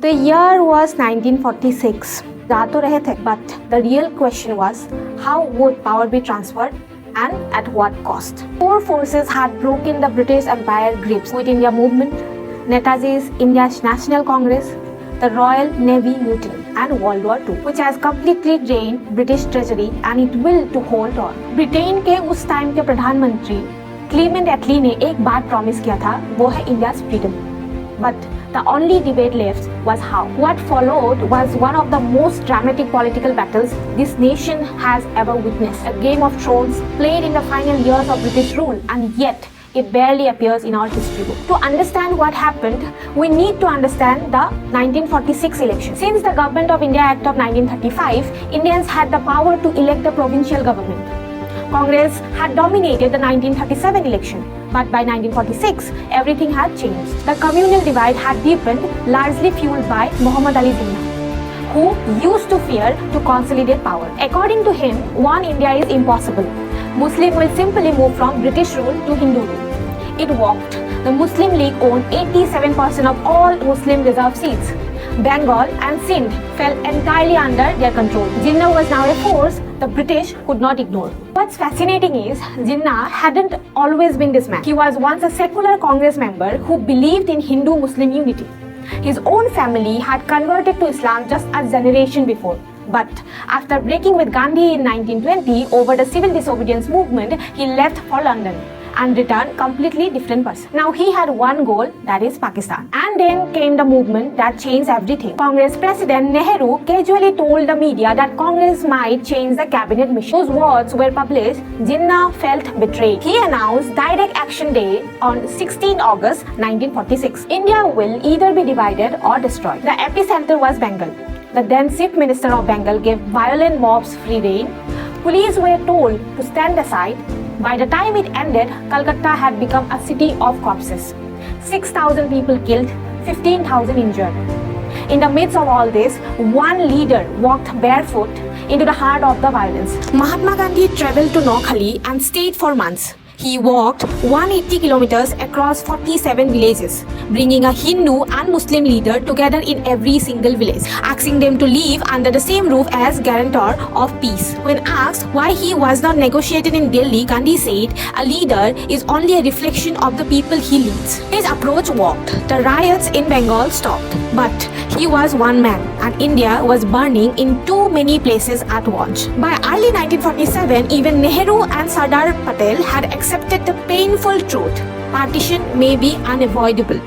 The year was 1946. जा तो रहे थे, but the real question was how would power be transferred and at what cost? Four forces had broken the British Empire grips: Quit India movement, Netaji's India's National Congress, the Royal Navy Mutiny, and World War II, which has completely drained British treasury and it will to hold on. Britain के उस time के प्रधानमंत्री Clement एटली ने एक बात promise किया था, वो है India's freedom. But the only debate left was how. What followed was one of the most dramatic political battles this nation has ever witnessed. A Game of Thrones played in the final years of British rule, and yet it barely appears in our history book. To understand what happened, we need to understand the 1946 election. Since the Government of India Act of 1935, Indians had the power to elect the provincial government. Congress had dominated the 1937 election, but by 1946, everything had changed. The communal divide had deepened, largely fueled by Muhammad Ali Jinnah, who used to fear to consolidate power. According to him, one India is impossible. Muslim will simply move from British rule to Hindu rule. It worked. The Muslim League owned 87% of all Muslim reserve seats. Bengal and Sindh fell entirely under their control. Jinnah was now a force the British could not ignore. What's fascinating is Jinnah hadn't always been this man. He was once a secular Congress member who believed in Hindu-Muslim unity. His own family had converted to Islam just a generation before. But after breaking with Gandhi in 1920 over the civil disobedience movement, he left for London and returned completely different person. Now he had one goal, that is Pakistan. And then came the movement that changed everything. Congress President Nehru casually told the media that Congress might change the cabinet mission. Those words were published. Jinnah felt betrayed. He announced Direct Action Day on 16 August 1946. India will either be divided or destroyed. The epicenter was Bengal. The then Chief Minister of Bengal gave violent mobs free rein. Police were told to stand aside. By the time it ended, Calcutta had become a city of corpses. 6,000 people killed, 15,000 injured. In the midst of all this, one leader walked barefoot into the heart of the violence. Mahatma Gandhi traveled to Noakhali and stayed for months. He walked 180 kilometers across 47 villages, bringing a Hindu and Muslim leader together in every single village, asking them to live under the same roof as guarantor of peace. When asked why he was not negotiated in Delhi, Gandhi said, "A leader is only a reflection of the people he leads." His approach worked. The riots in Bengal stopped, but he was one man, and India was burning in too many places at once. By early 1947, even Nehru and Sardar Patel had accepted the painful truth: partition may be unavoidable.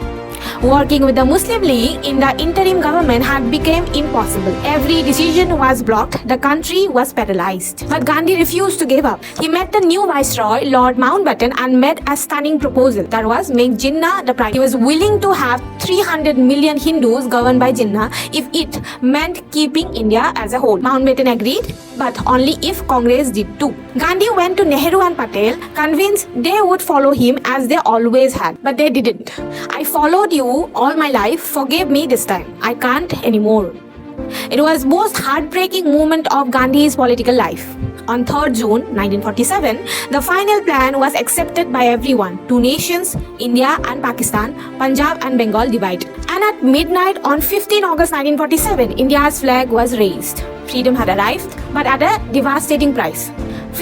Working with the Muslim League in the interim government had become impossible. Every decision was blocked. The country was paralyzed. But Gandhi refused to give up. He met the new Viceroy, Lord Mountbatten, and made a stunning proposal. That was make Jinnah the prime. He was willing to have 300 million Hindus governed by Jinnah if it meant keeping India as a whole. Mountbatten agreed, but only if Congress did too. Gandhi went to Nehru and Patel, convinced they would follow him as they always had. But they didn't. "I followed you all my life, forgive me this time. I can't anymore." It was most heartbreaking moment of Gandhi's political life. On 3rd June 1947, the final plan was accepted by everyone. Two nations, India and Pakistan, Punjab and Bengal divided. And at midnight on 15 August 1947, India's flag was raised. Freedom had arrived, but at a devastating price.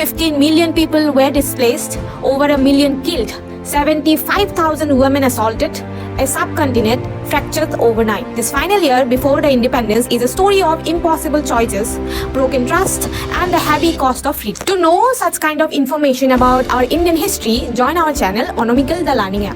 15 million people were displaced, over a million killed, 75,000 women assaulted, a subcontinent fractured overnight. This final year before the independence is a story of impossible choices, broken trust, and the heavy cost of freedom. To know such kind of information about our Indian history, join our channel Onomical the Learning app.